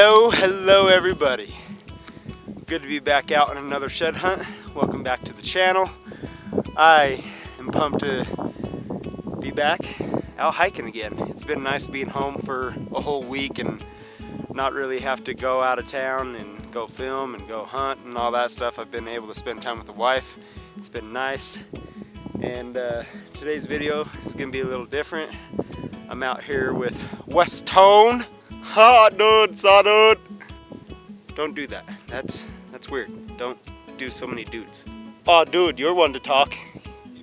Hello everybody. Good to be back out on another shed hunt. Welcome back to the channel. I am pumped to be back out hiking again. It's been nice being home for a whole week and not really have to go out of town and go film and go hunt and all that stuff. I've been able to spend time with the wife. It's been nice. And today's video is going to be a little different. I'm out here with Westhome. Ha, dude, saw dude. Don't do that. That's weird. Don't do so many dudes. Oh, dude, you're one to talk.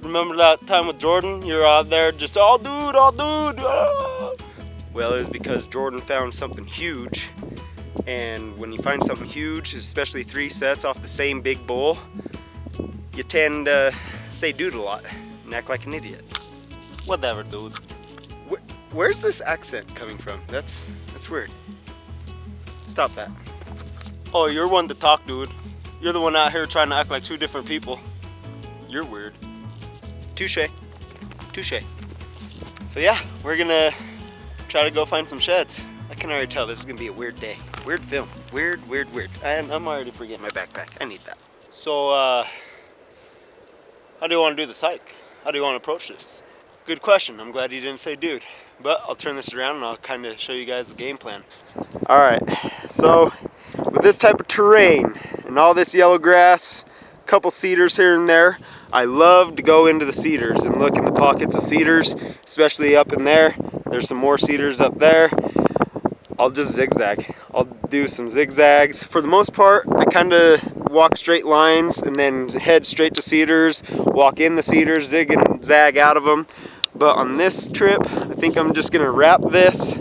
Remember that time with Jordan? You're out there just, oh, dude, ah. Well, it was because Jordan found something huge. And when you find something huge, especially 3 sets off the same big bull, you tend to say dude a lot and act like an idiot. Whatever, dude. Where's this accent coming from? That's weird. Stop that. Oh, you're one to talk, dude. You're the one out here trying to act like 2 different people. You're weird. Touche. Touche. So yeah, we're gonna try to go find some sheds. I can already tell this is gonna be a weird day. Weird film. Weird. I'm already forgetting my backpack. I need that. So, how do you want to do this hike? How do you want to approach this? Good question. I'm glad you didn't say dude. But I'll turn this around and I'll kind of show you guys the game plan. Alright, so with this type of terrain and all this yellow grass, a couple cedars here and there, I love to go into the cedars and look in the pockets of cedars, especially up in there. There's some more cedars up there. I'll just zigzag. I'll do some zigzags. For the most part, I kind of walk straight lines and then head straight to cedars, walk in the cedars, zig and zag out of them. But on this trip, I think I'm just gonna wrap this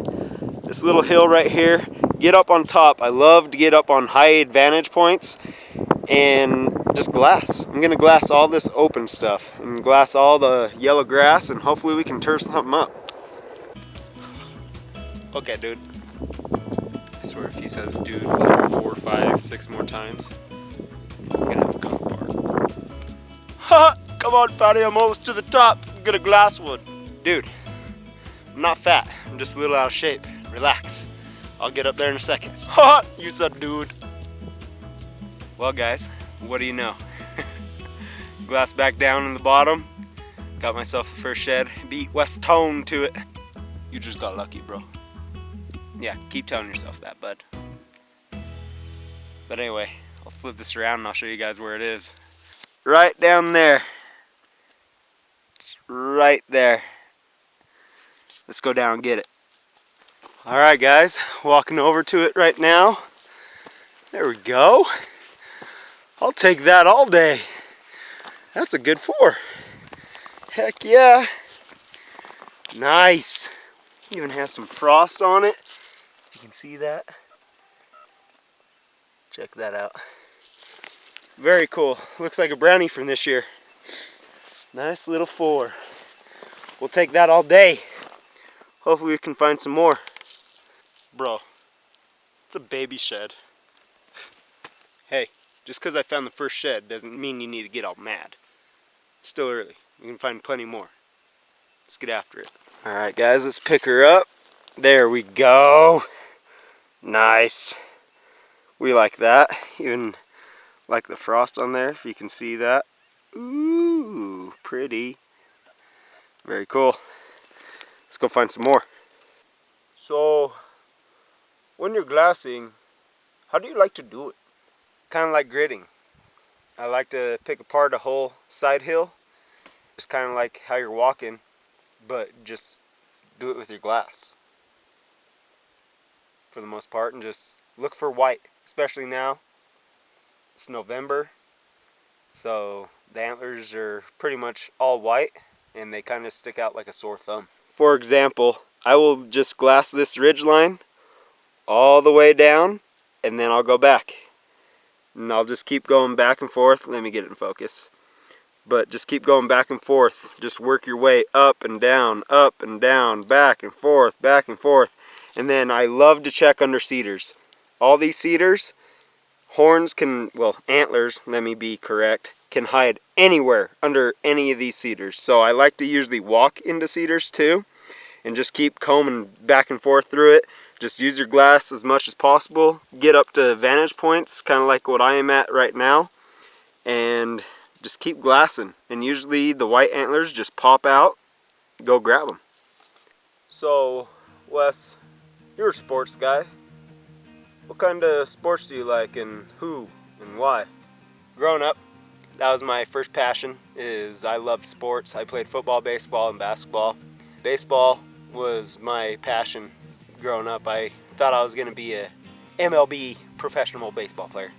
little hill right here, get up on top. I love to get up on high advantage points and just glass. I'm gonna glass all this open stuff and glass all the yellow grass, and hopefully we can turn something up. Okay, dude. I swear if he says dude like 4, 5, 6 more times, I'm gonna have a gun apart. Ha! Come on, fatty, I'm almost to the top. I'm gonna glass one. Dude, I'm not fat. I'm just a little out of shape. Relax. I'll get up there in a second. Ha! You said dude. Well, guys, what do you know? Glass back down in the bottom. Got myself a first shed. Beat Westhome to it. You just got lucky, bro. Yeah, keep telling yourself that, bud. But anyway, I'll flip this around and I'll show you guys where it is. Right down there. Right there. Let's go down and get it. Alright guys, walking over to it right now. There we go. I'll take that all day. That's a good 4. Heck yeah. Nice. Even has some frost on it. You can see that. Check that out. Very cool. Looks like a brownie from this year. Nice little 4. We'll take that all day. Hopefully we can find some more. Bro, it's a baby shed. Hey, just because I found the first shed doesn't mean you need to get all mad. It's still early. We can find plenty more. Let's get after it. Alright guys, let's pick her up. There we go. Nice. We like that. Even like the frost on there, if you can see that. Ooh, pretty. Very cool. Let's go find some more. So, when you're glassing, how do you like to do it? Kind of like gridding. I like to pick apart a whole side hill. It's kind of like how you're walking, but just do it with your glass. For the most part, and just look for white, especially now. It's November, so the antlers are pretty much all white and they kind of stick out like a sore thumb. For example, I will just glass this ridge line all the way down and then I'll go back. And I'll just keep going back and forth. Let me get it in focus. But just keep going back and forth. Just work your way up and down, back and forth, back and forth. And then I love to check under cedars. All these cedars, horns can, well, antlers, let me be correct, can hide anywhere under any of these cedars. So I like to usually walk into cedars too and just keep combing back and forth through it. Just use your glass as much as possible. Get up to vantage points, kind of like what I am at right now, and just keep glassing. And usually the white antlers just pop out. Go grab them. So, Wes, you're a sports guy. What kind of sports do you like, and who and why? Growing up, that was my first passion. I loved sports. I played football, baseball, and basketball. Baseball was my passion growing up. I thought I was going to be a MLB professional baseball player,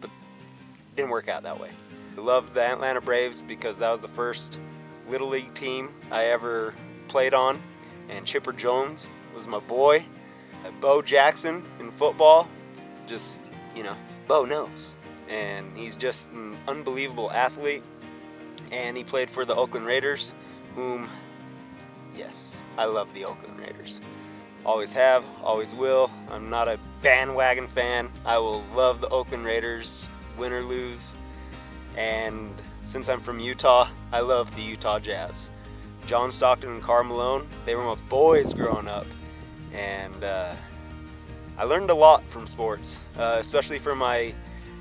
but it didn't work out that way. I loved the Atlanta Braves because that was the first Little League team I ever played on, and Chipper Jones was my boy. Bo Jackson in football, just, Bo knows. And he's just an unbelievable athlete. And he played for the Oakland Raiders, whom, yes, I love the Oakland Raiders. Always have, always will. I'm not a bandwagon fan. I will love the Oakland Raiders, win or lose. And since I'm from Utah, I love the Utah Jazz. John Stockton and Karl Malone, they were my boys growing up. And I learned a lot from sports, especially from my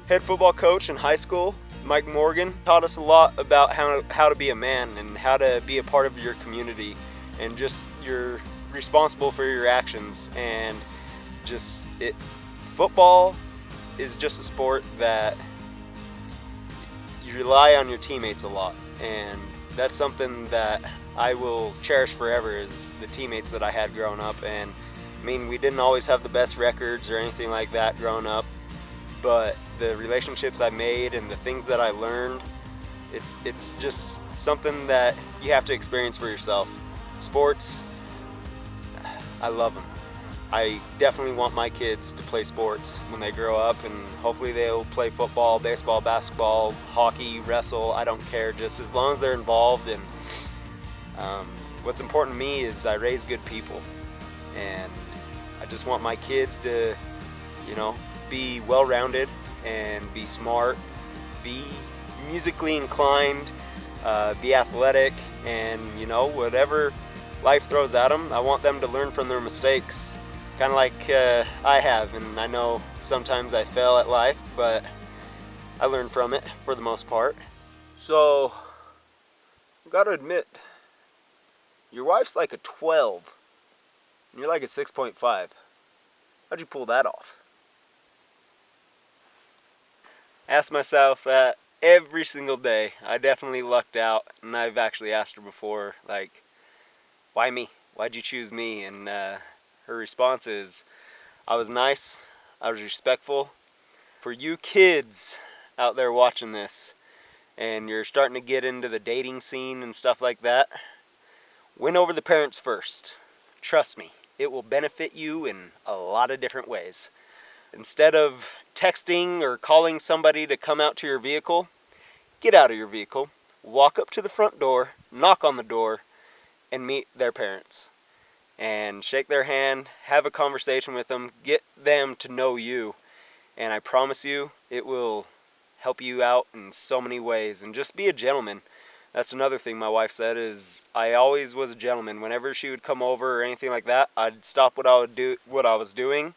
head football coach in high school, Mike Morgan. Taught us a lot about how to be a man and how to be a part of your community, and just you're responsible for your actions. And football is just a sport that you rely on your teammates a lot, and that's something that I will cherish forever, is the teammates that I had growing up. And I mean, we didn't always have the best records or anything like that growing up, but the relationships I made and the things that I learned, it's just something that you have to experience for yourself. Sports, I love them. I definitely want my kids to play sports when they grow up, and hopefully they'll play football, baseball, basketball, hockey, wrestle. I don't care, just as long as they're involved. And what's important to me is I raise good people, and I just want my kids to, be well-rounded and be smart, be musically inclined, be athletic, and, whatever life throws at them, I want them to learn from their mistakes, kind of like I have. And I know sometimes I fail at life, but I learn from it for the most part. So, I've got to admit, your wife's like a 12, and you're like a 6.5. How'd you pull that off? Ask myself that every single day. I definitely lucked out, and I've actually asked her before, like, why me? Why'd you choose me? And her response is, I was nice, I was respectful. For you kids out there watching this, and you're starting to get into the dating scene and stuff like that, win over the parents first. Trust me, it will benefit you in a lot of different ways. Instead of texting or calling somebody to come out to your vehicle, get out of your vehicle, walk up to the front door, knock on the door, and meet their parents. And shake their hand, have a conversation with them, get them to know you. And I promise you, it will help you out in so many ways. And just be a gentleman. That's another thing my wife said, is I always was a gentleman. Whenever she would come over or anything like that, I'd stop what I was doing,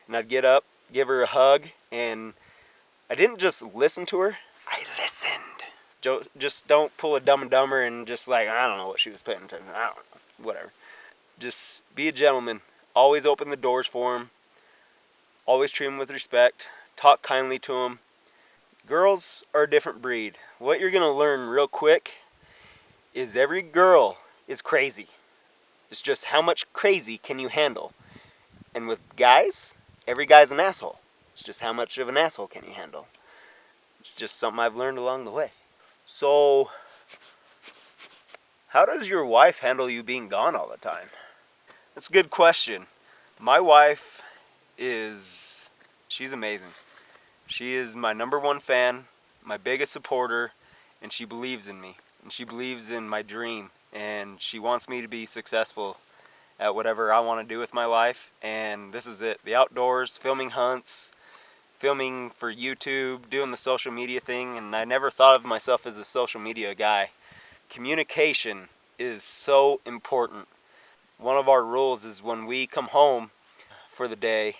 and I'd get up, give her a hug, and I didn't just listen to her, I listened. Just don't pull a Dumb and Dumber and just like, I don't know what she was paying attention, I don't know, whatever. Just be a gentleman. Always open the doors for them. Always treat them with respect. Talk kindly to them. Girls are a different breed. What you're going to learn real quick is every girl is crazy. It's just how much crazy can you handle. And with guys, every guy's an asshole. It's just how much of an asshole can you handle. It's just something I've learned along the way. So, how does your wife handle you being gone all the time? That's a good question. My wife she's amazing. She is my number one fan, my biggest supporter, and she believes in me. And she believes in my dream. And she wants me to be successful at whatever I want to do with my life. And this is it. The outdoors, filming hunts, filming for YouTube, doing the social media thing. And I never thought of myself as a social media guy. Communication is so important. One of our rules is when we come home for the day,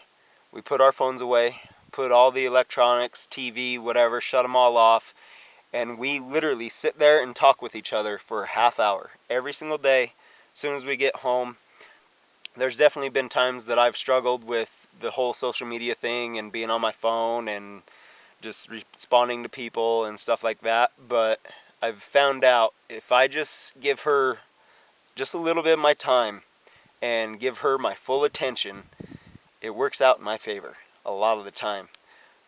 we put our phones away, put all the electronics, TV, whatever, shut them all off, and we literally sit there and talk with each other for a half hour every single day as soon as we get home. There's definitely been times that I've struggled with the whole social media thing and being on my phone and just responding to people and stuff like that, but I've found out if I just give her just a little bit of my time and give her my full attention, it works out in my favor a lot of the time.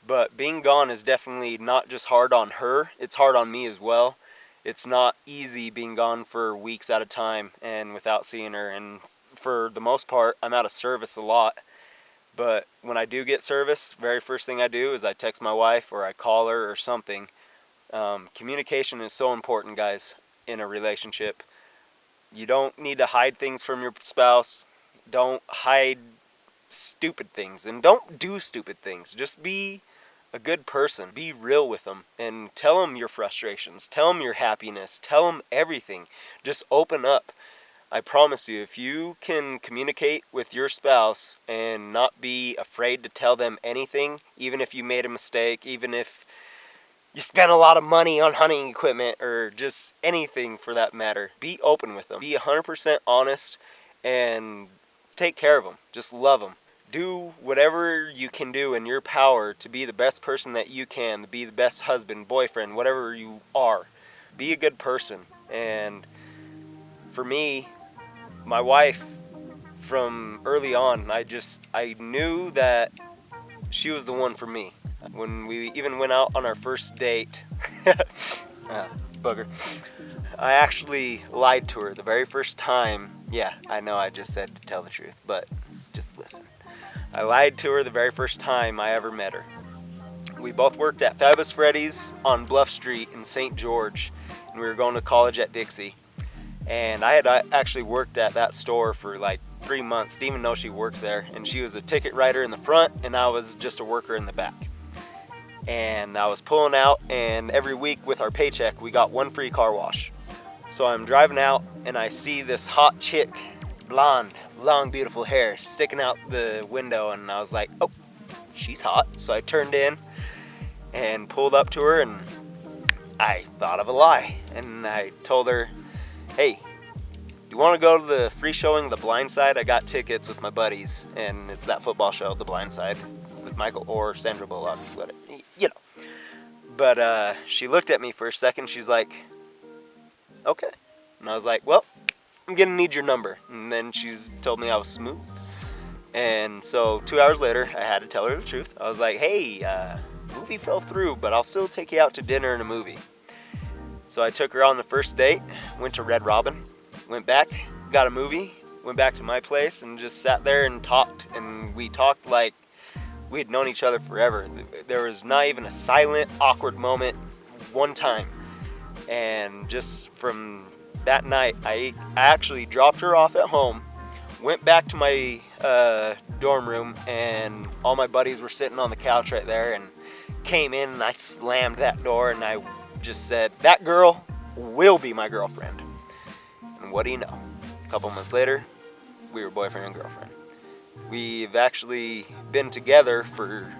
But being gone is definitely not just hard on her, it's hard on me as well. It's not easy being gone for weeks at a time and without seeing her, and for the most part I'm out of service a lot. But when I do get service, very first thing I do is I text my wife or I call her or something. Communication is so important, guys, in a relationship. You don't need to hide things from your spouse. Don't hide stupid things, and don't do stupid things. Just be a good person. Be real with them and tell them your frustrations. Tell them your happiness. Tell them everything. Just open up. I promise you, if you can communicate with your spouse and not be afraid to tell them anything, even if you made a mistake, even if you spent a lot of money on hunting equipment or just anything for that matter, be open with them. Be 100% honest and take care of them. Just love them. Do whatever you can do in your power to be the best person that you can, to be the best husband, boyfriend, whatever you are. Be a good person. And for me, my wife, from early on, I knew that she was the one for me. When we even went out on our first date, bugger, I actually lied to her the very first time. Yeah, I know I just said to tell the truth, but just listen. I lied to her the very first time I ever met her. We both worked at Fabulous Freddy's on Bluff Street in St. George, and we were going to college at Dixie. And I had actually worked at that store for like 3 months, didn't even know she worked there. And she was a ticket writer in the front, and I was just a worker in the back. And I was pulling out, and every week with our paycheck, we got 1 free car wash. So I'm driving out, and I see this hot chick, blonde, long, beautiful hair, sticking out the window, and I was like, oh, she's hot. So I turned in and pulled up to her, and I thought of a lie. And I told her, hey, you want to go to the free showing, The Blind Side? I got tickets with my buddies, and it's that football show, The Blind Side, with Michael or Sandra Bullock, whatever, you know. But she looked at me for a second. She's like, okay. And I was like, well, I'm going to need your number. And then she's told me I was smooth. And so 2 hours later, I had to tell her the truth. I was like, hey, movie fell through, but I'll still take you out to dinner and a movie. So I took her on the first date, went to Red Robin, went back, got a movie, went back to my place, and just sat there and talked. And we talked like we had known each other forever. There was not even a silent, awkward moment one time. And just from that night, I actually dropped her off at home, went back to my dorm room, and all my buddies were sitting on the couch right there, and came in, and I slammed that door, and I just said, that girl will be my girlfriend. And what do you know? A couple months later, we were boyfriend and girlfriend. We've actually been together for,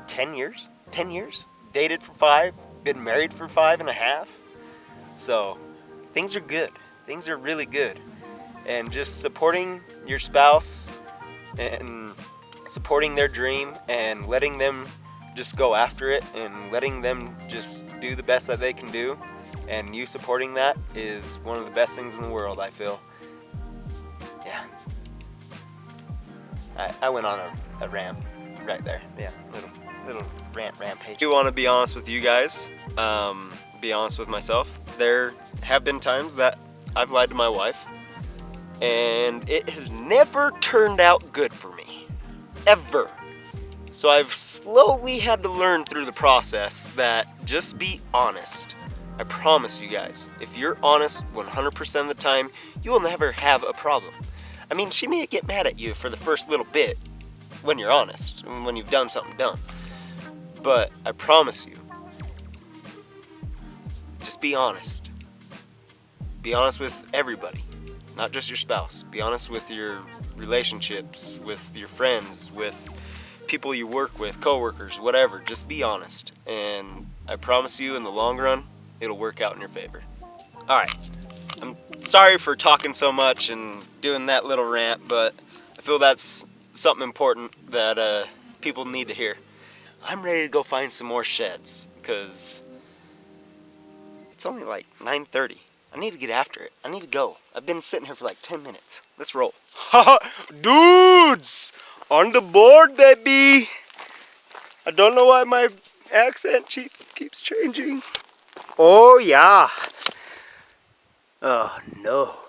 10 years? 10 years? Dated for 5, been married for 5.5. So, things are good. Things are really good. And just supporting your spouse and supporting their dream and letting them just go after it and letting them just do the best that they can do, and you supporting that is one of the best things in the world, I feel. Yeah. I went on a rant right there. Yeah, little rampage. I do want to be honest with you guys, be honest with myself. There have been times that I've lied to my wife, and it has never turned out good for me. Ever. So I've slowly had to learn through the process that just be honest. I promise you guys, if you're honest 100% of the time, you will never have a problem. I mean, she may get mad at you for the first little bit when you're honest, when you've done something dumb. But I promise you, just be honest. Be honest with everybody. not just your spouse. Be honest with your relationships, with your friends, with people you work with, coworkers, whatever. Just be honest, and I promise you in the long run it'll work out in your favor. Alright, I'm sorry for talking so much and doing that little rant, but I feel that's something important that people need to hear. I'm ready to go find some more sheds, because it's only like 9:30. I need to get after it. I need to go. I've been sitting here for like 10 minutes. Let's roll. Dudes! On the board, baby! I don't know why my accent keeps changing. Oh, yeah. Oh, no.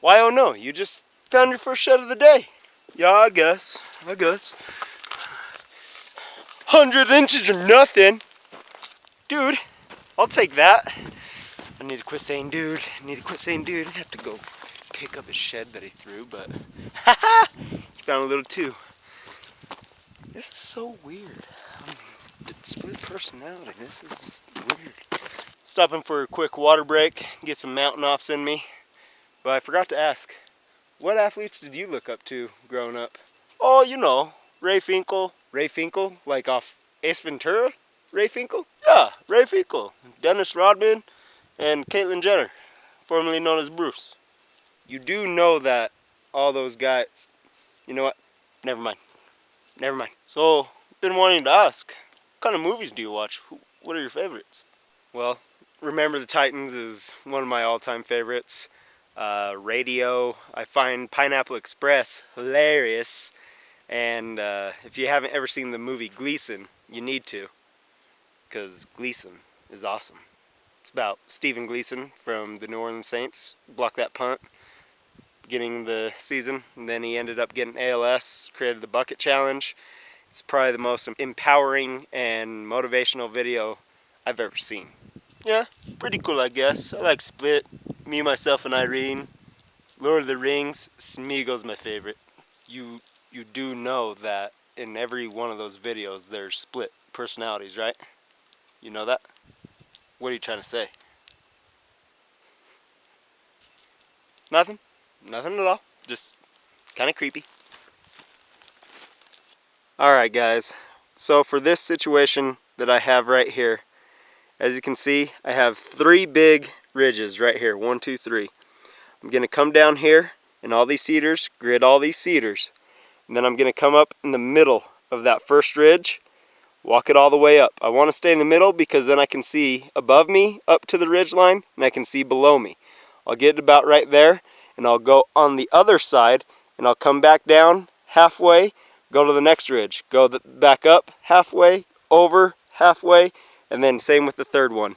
Why, oh, no? You just found your first shed of the day. Yeah, I guess. 100 inches or nothing. Dude, I'll take that. I need to quit saying dude. I have to go pick up his shed that he threw, but he found a little too. This is so weird. Split personality. This is weird. Stopping for a quick water break, get some mountain offs in me. But I forgot to ask, what athletes did you look up to growing up? Oh, you know, Ray Finkel, like off Ace Ventura? Ray Finkel? Yeah, Ray Finkel. Dennis Rodman and Caitlyn Jenner, formerly known as Bruce. You do know that all those guys, you know what? Never mind. So, been wanting to ask, what kind of movies do you watch? What are your favorites? Well, Remember the Titans is one of my all-time favorites. Radio, I find Pineapple Express hilarious. And if you haven't ever seen the movie Gleason, you need to, because Gleason is awesome. It's about Stephen Gleason from the New Orleans Saints, blocked that punt beginning of the season, and then he ended up getting ALS, created the Bucket Challenge. It's probably the most empowering and motivational video I've ever seen. Yeah, pretty cool, I guess. I like Split, Me, Myself, and Irene. Lord of the Rings, Smeagol's my favorite. You do know that in every one of those videos there's split personalities, right? You know that? What are you trying to say? Nothing? Nothing at all. Just kind of creepy. Alright guys, so for this situation that I have right here, as you can see, I have 3 big ridges right here. 1, 2, 3. I'm going to come down here in all these cedars, grid all these cedars. And then I'm going to come up in the middle of that first ridge, walk it all the way up. I want to stay in the middle because then I can see above me up to the ridge line, and I can see below me. I'll get about right there, and I'll go on the other side, and I'll come back down halfway, go to the next ridge, go back up halfway, over halfway, and then same with the third one.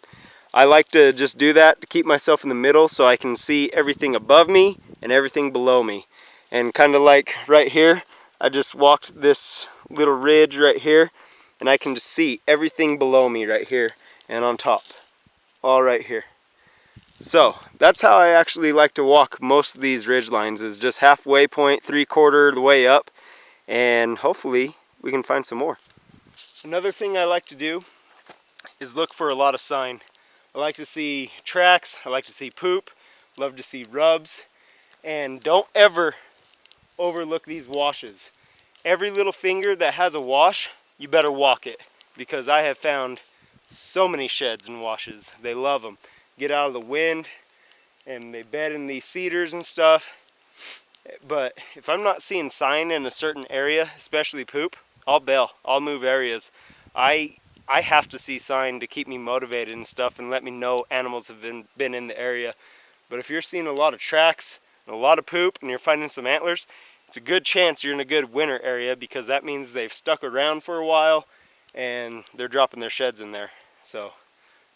I like to just do that to keep myself in the middle so I can see everything above me and everything below me. And kind of like right here, I just walked this little ridge right here, and I can just see everything below me right here and on top, all right here. So that's how I actually like to walk most of these ridge lines, is just halfway point, 3/4 the way up, and hopefully we can find some more. Another thing I like to do is look for a lot of sign. I like to see tracks, I like to see poop, love to see rubs, and don't ever overlook these washes. Every little finger that has a wash, you better walk it, because I have found so many sheds and washes. They love them. Get out of the wind, and they bed in these cedars and stuff. But if I'm not seeing sign in a certain area, especially poop, I'll bail. I'll move areas. I have to see sign to keep me motivated and stuff and let me know animals have been in the area. But if you're seeing a lot of tracks and a lot of poop and you're finding some antlers, it's a good chance you're in a good winter area, because that means they've stuck around for a while and they're dropping their sheds in there. So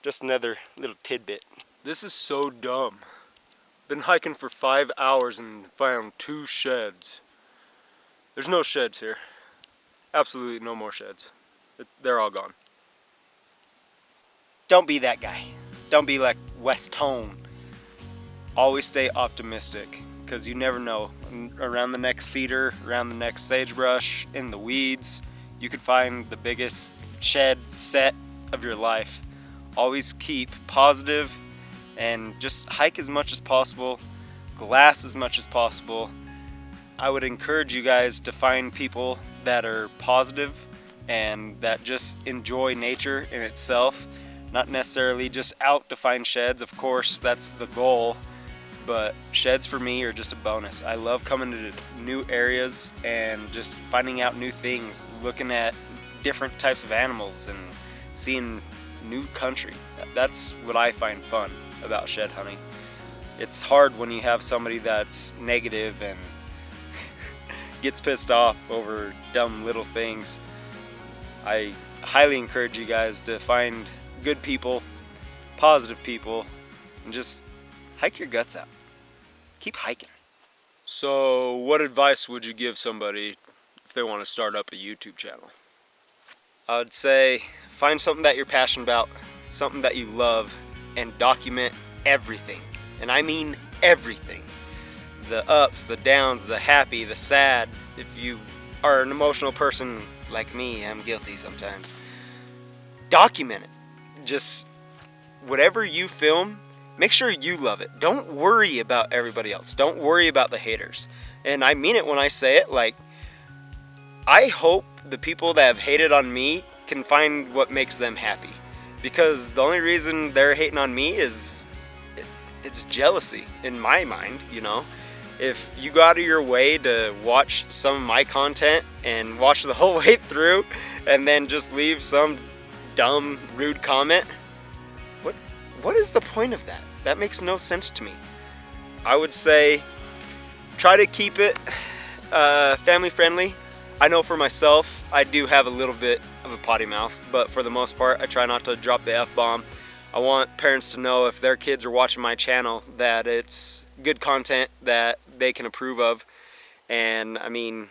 just another little tidbit. This is so dumb. Been hiking for 5 hours and found 2 sheds. There's no sheds here. Absolutely no more sheds. They're all gone. Don't be that guy. Don't be like Westhome. Always stay optimistic, because you never know. Around the next cedar, around the next sagebrush, in the weeds, you could find the biggest shed set of your life. Always keep positive and just hike as much as possible. glass as much as possible. I would encourage you guys to find people that are positive and that just enjoy nature in itself, not necessarily just out to find sheds. Of course, that's the goal, but sheds for me are just a bonus. I love coming to new areas and just finding out new things, looking at different types of animals and seeing new country. That's what I find fun about shed hunting. It's hard when you have somebody that's negative and gets pissed off over dumb little things. I highly encourage you guys to find good people, positive people, and just hike your guts out. Keep hiking. So what advice would you give somebody if they want to start up a YouTube channel? I would say find something that you're passionate about, something that you love, and document everything. And I mean everything. The ups, the downs, the happy, the sad. If you are an emotional person like me, I'm guilty sometimes. Document it. Just whatever you film, make sure you love it. Don't worry about everybody else. Don't worry about the haters. And I mean it when I say it. Like, I hope the people that have hated on me can find what makes them happy. Because the only reason they're hating on me is it's jealousy in my mind, you know. If you go out of your way to watch some of my content and watch the whole way through and then just leave some dumb, rude comment, what is the point of that? That makes no sense to me. I would say try to keep it family friendly. I know for myself, I do have a little bit of a potty mouth, but for the most part, I try not to drop the F-bomb. I want parents to know if their kids are watching my channel that it's good content that they can approve of. And I mean,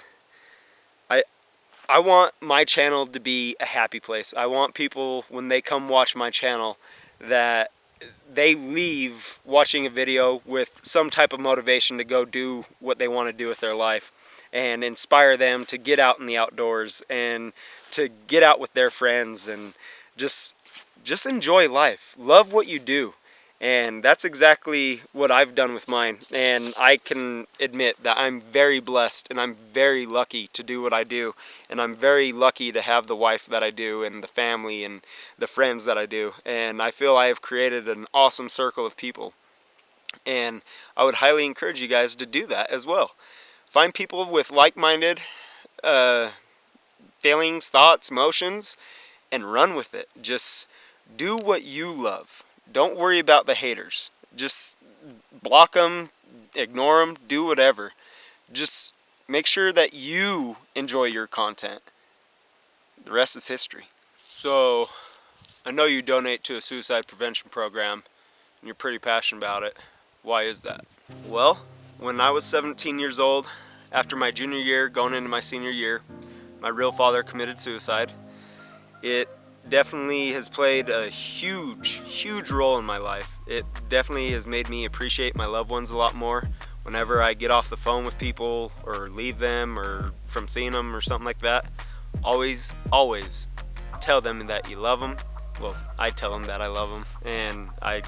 I want my channel to be a happy place. I want people, when they come watch my channel, that they leave watching a video with some type of motivation to go do what they want to do with their life, and inspire them to get out in the outdoors and to get out with their friends and just enjoy life. Love what you do. And that's exactly what I've done with mine. And I can admit that I'm very blessed and I'm very lucky to do what I do. And I'm very lucky to have the wife that I do and the family and the friends that I do. And I feel I have created an awesome circle of people. And I would highly encourage you guys to do that as well. Find people with like-minded feelings, thoughts, emotions, and run with it. Just do what you love. Don't worry about the haters. Just block them, ignore them, do whatever. Just make sure that you enjoy your content. The rest is history. So, I know you donate to a suicide prevention program, and you're pretty passionate about it. Why is that? Well, when I was 17 years old, after my junior year, going into my senior year, my real father committed suicide. It definitely has played a huge role in my life. It definitely has made me appreciate my loved ones a lot more. Whenever I get off the phone with people or leave them or from seeing them or something like that, always tell them that you love them. Well, I tell them that I love them, and I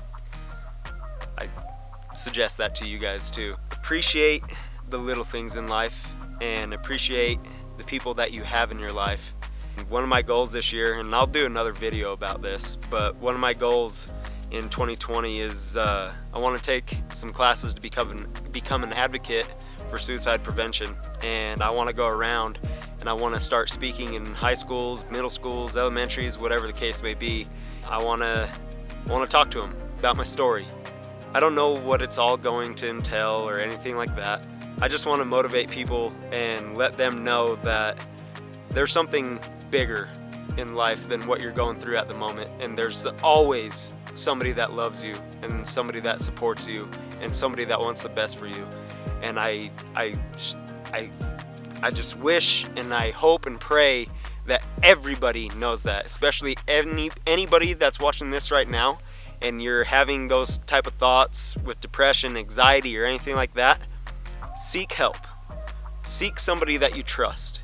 suggest that to you guys too. Appreciate the little things in life and appreciate the people that you have in your life. One of my goals this year, and I'll do another video about this, but one of my goals in 2020 is I want to take some classes to become an advocate for suicide prevention. And I want to go around and I want to start speaking in high schools, middle schools, elementaries, whatever the case may be. I want to talk to them about my story. I don't know what it's all going to entail or anything like that. I just want to motivate people and let them know that there's something bigger in life than what you're going through at the moment, and there's always somebody that loves you and somebody that supports you and somebody that wants the best for you. And I just wish and I hope and pray that everybody knows that, especially anybody that's watching this right now and you're having those type of thoughts with depression, anxiety, or anything like that. Seek help. Seek somebody that you trust.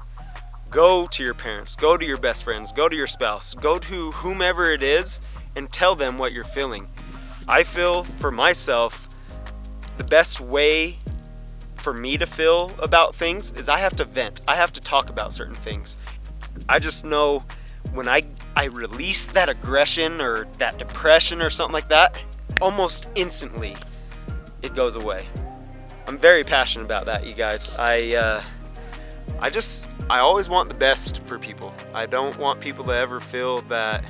Go to your parents, go to your best friends, go to your spouse, go to whomever it is and tell them what you're feeling. I feel for myself, the best way for me to feel about things is I have to vent. I have to talk about certain things. I just know when I release that aggression or that depression or something like that, almost instantly it goes away. I'm very passionate about that, you guys. I always want the best for people. I don't want people to ever feel that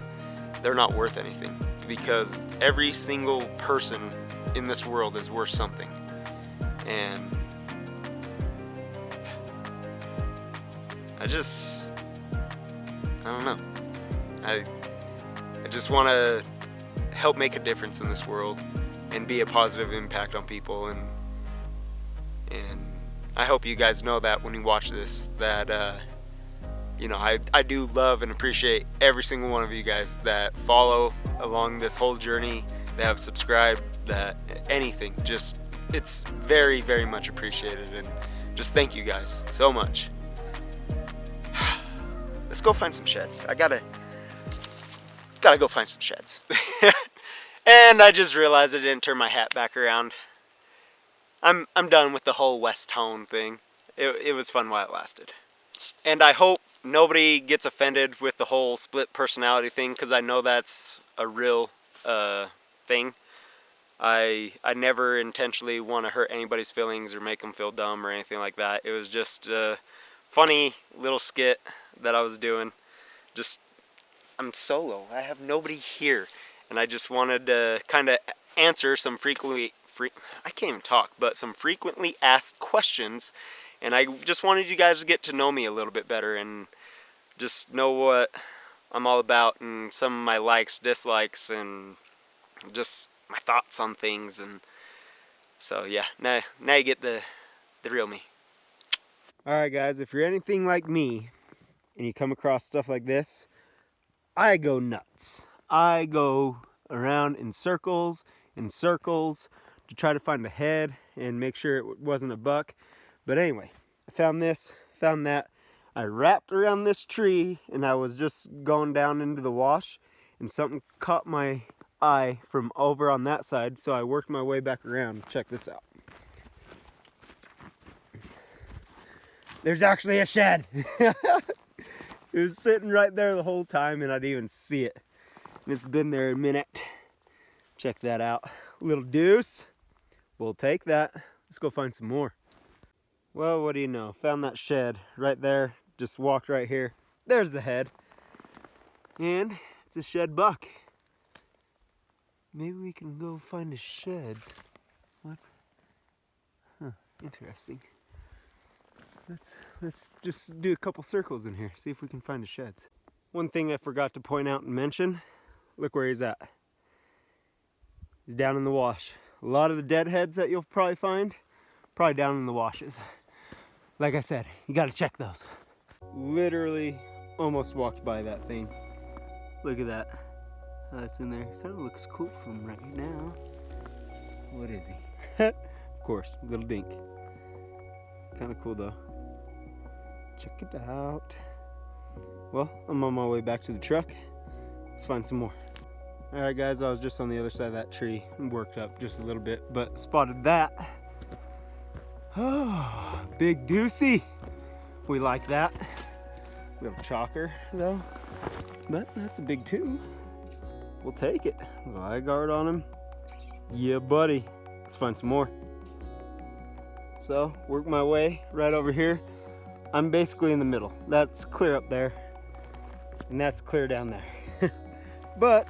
they're not worth anything, because every single person in this world is worth something. And I don't know. I just want to help make a difference in this world and be a positive impact on people, and I hope you guys know that when you watch this, that you know, I do love and appreciate every single one of you guys that follow along this whole journey, that have subscribed, that anything, just it's very, very much appreciated, and just thank you guys so much. Let's go find some sheds. I gotta go find some sheds. And I just realized I didn't turn my hat back around. I'm done with the whole Westhome thing. It was fun while it lasted. And I hope nobody gets offended with the whole split personality thing, because I know that's a real thing. I never intentionally want to hurt anybody's feelings or make them feel dumb or anything like that. It was just a funny little skit that I was doing. Just, I'm solo. I have nobody here. And I just wanted to kind of answer some I can't even talk, but some frequently asked questions. And I just wanted you guys to get to know me a little bit better and just know what I'm all about, and some of my likes, dislikes, and just my thoughts on things. And so yeah, now you get the real me. Alright guys, if you're anything like me and you come across stuff like this, I go nuts. I go around in circles to try to find a head and make sure it wasn't a buck. But anyway, I found this, found that. I wrapped around this tree and I was just going down into the wash, and something caught my eye from over on that side, so I worked my way back around. Check this out. There's actually a shed. It was sitting right there the whole time and I didn't even see it. And it's been there a minute. Check that out. Little deuce. We'll take that. Let's go find some more. Well, what do you know? Found that shed right there. Just walked right here. There's the head. And it's a shed buck. Maybe we can go find his sheds. What? Huh, interesting. Let's just do a couple circles in here, see if we can find his sheds. One thing I forgot to point out and mention, look where he's at. He's down in the wash. A lot of the dead heads that you'll probably find, probably down in the washes. Like I said, you gotta check those. Literally almost walked by that thing. Look at that. That's in there. Kind of looks cool from right now. What is he? Of course, little dink. Kind of cool though. Check it out. Well, I'm on my way back to the truck. Let's find some more. Alright guys, I was just on the other side of that tree and worked up just a little bit, but spotted that. Oh, big doozy. We like that. We have a chalker though, but that's a big two. We'll take it. Eye guard on him. Yeah, buddy. Let's find some more. So, work my way right over here. I'm basically in the middle. That's clear up there, and that's clear down there. But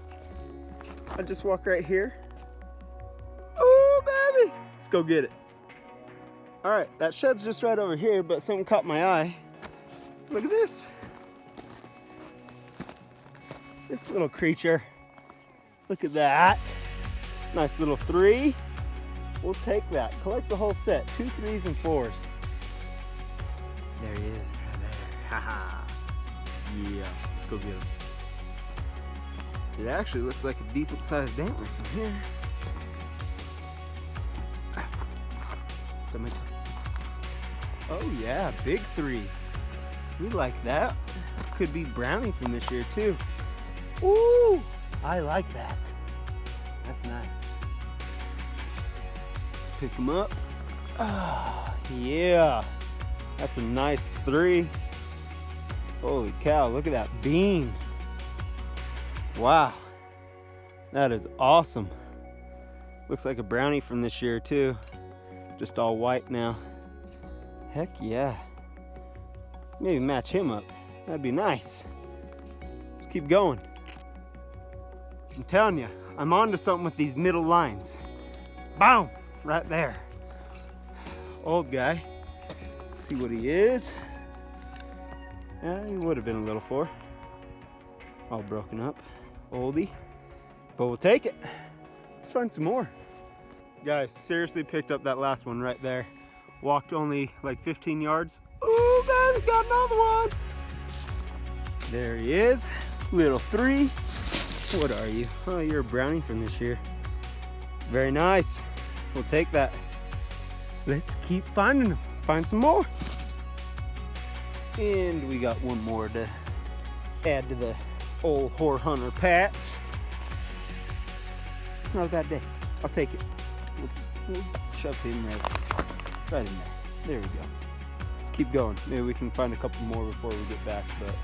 I just walk right here. Oh, baby! Let's go get it. All right, that shed's just right over here, but something caught my eye. Look at this. This little creature. Look at that. Nice little 3. We'll take that. Collect the whole set. 2, 3s, and 4s. There he is. Right there. Haha. Yeah. Let's go get him. It actually looks like a decent sized antler from here. Stomach. Oh yeah, big 3. We like that. Could be brownie from this year too. Ooh, I like that. That's nice. Let's pick him up. Yeah, that's a nice 3. Holy cow, look at that bean. Wow, that is awesome. Looks like a brownie from this year too, just all white now. Heck yeah. Maybe match him up, that'd be nice. Let's keep going. I'm telling you, I'm onto something with these middle lines. Boom, right there. Old guy, let's see what he is. He would have been a little 4. All broken up, oldie, but we'll take it. Let's find some more. Guys, seriously picked up that last one right there. Walked only like 15 yards. Oh man, got another one. There he is, little 3. What are you? Oh, you're a brownie from this year. Very nice. We'll take that. Let's keep finding them. Find some more. And we got one more to add to the old whore hunter packs. It's not a bad day. I'll take it. We'll shove him right in there. There we go. Let's keep going. Maybe we can find a couple more before we get back, but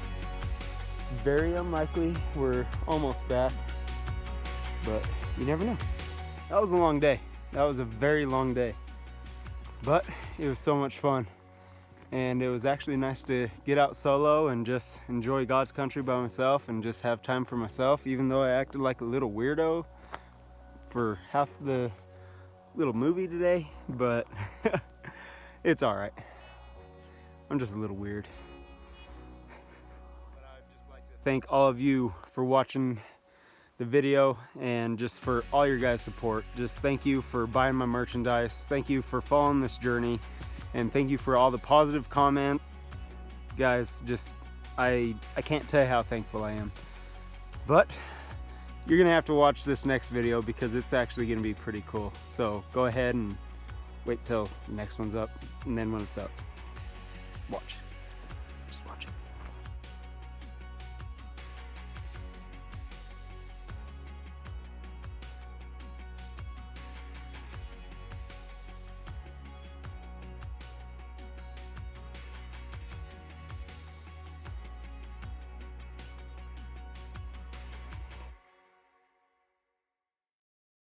very unlikely. We're almost back, but you never know. That was a long day. That was a very long day, but it was so much fun. And it was actually nice to get out solo and just enjoy God's country by myself and just have time for myself, even though I acted like a little weirdo for half the little movie today, but it's all right. I'm just a little weird. But I'd just like to thank all of you for watching the video and just for all your guys' support. Just thank you for buying my merchandise. Thank you for following this journey. And thank you for all the positive comments. Guys, just, I can't tell you how thankful I am. But you're gonna have to watch this next video because it's actually gonna be pretty cool. So go ahead and wait till the next one's up, and then when it's up, watch.